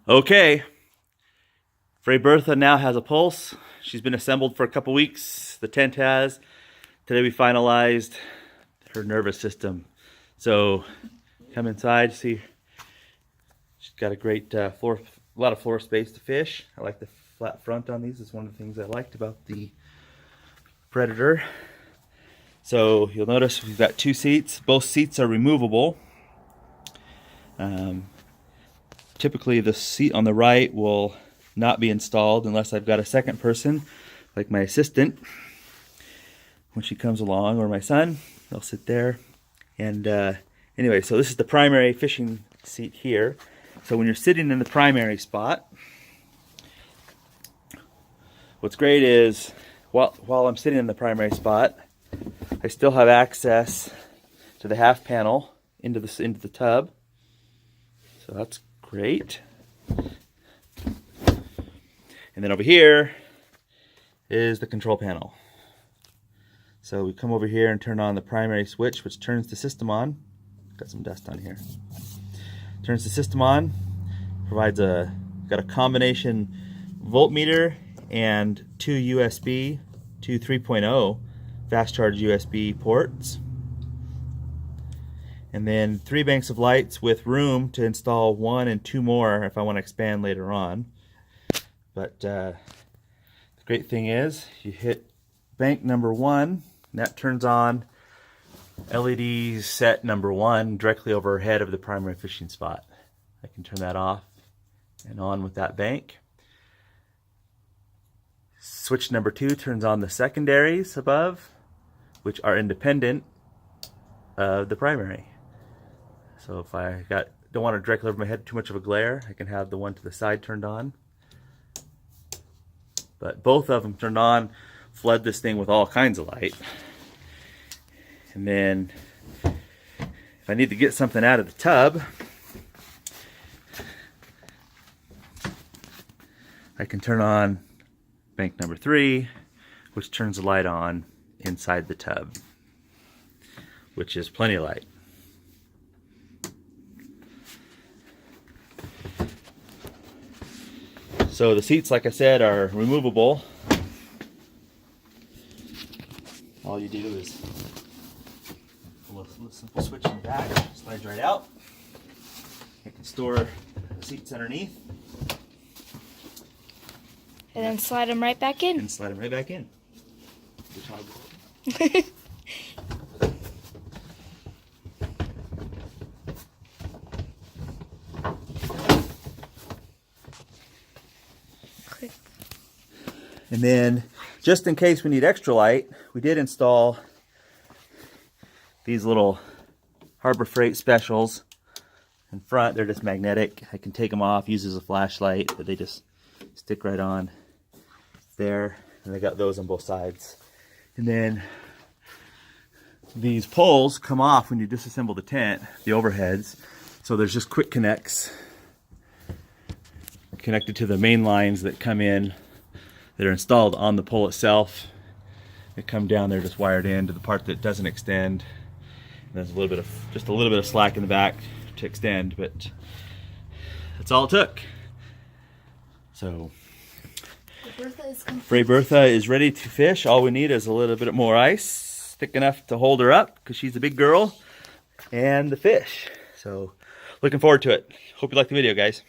Okay. Frabill Predator now has a pulse. She's been assembled for a couple weeks. The tent has. Today we finalized her nervous system. So come inside, see. She's got a great a lot of floor space to fish. I like the flat front on these. It's one of the things I liked about the Predator. So you'll notice we've got 2 seats. Both seats are removable. Typically the seat on the right will not be installed unless I've got a second person, like my assistant, when she comes along, or my son. They'll sit there. And anyway, so this is the primary fishing seat here. So when you're sitting in the primary spot, what's great is while I'm sitting in the primary spot, I still have access to the half panel into the tub. So that's great. And then over here is the control panel. So we come over here and turn on the primary switch, which turns the system on. Got some dust on here. Turns the system on. Provides got a combination voltmeter and 2 USB, 2 3.0 fast charge USB ports. And then 3 banks of lights with room to install 1 and 2 more if I want to expand later on. But the great thing is you hit bank number 1, and that turns on LED set number 1 directly overhead of the primary fishing spot. I can turn that off and on with that bank. Switch number 2 turns on the secondaries above, which are independent of the primary. So if I don't want to directly over my head too much of a glare, I can have the one to the side turned on. But both of them turned on, flood this thing with all kinds of light. And then if I need to get something out of the tub, I can turn on bank number 3, which turns the light on inside the tub, which is plenty of light. So the seats, like I said, are removable. All you do is pull a simple switch in the back, slides right out. You can store the seats underneath. And then slide them right back in. And slide them right back in. And then, just in case we need extra light, we did install these little Harbor Freight specials in front. They're just magnetic. I can take them off, use as a flashlight, but they just stick right on there. And I got those on both sides. And then these poles come off when you disassemble the tent, the overheads. So there's just quick connects connected to the main lines that come in, that are installed on the pole itself. They come down, they're just wired in to the part that doesn't extend. And there's just a little bit of slack in the back to extend, but that's all it took. So Frabill Predator is ready to fish. All we need is a little bit more ice, thick enough to hold her up, because she's a big girl, and the fish. So looking forward to it. Hope you like the video, guys.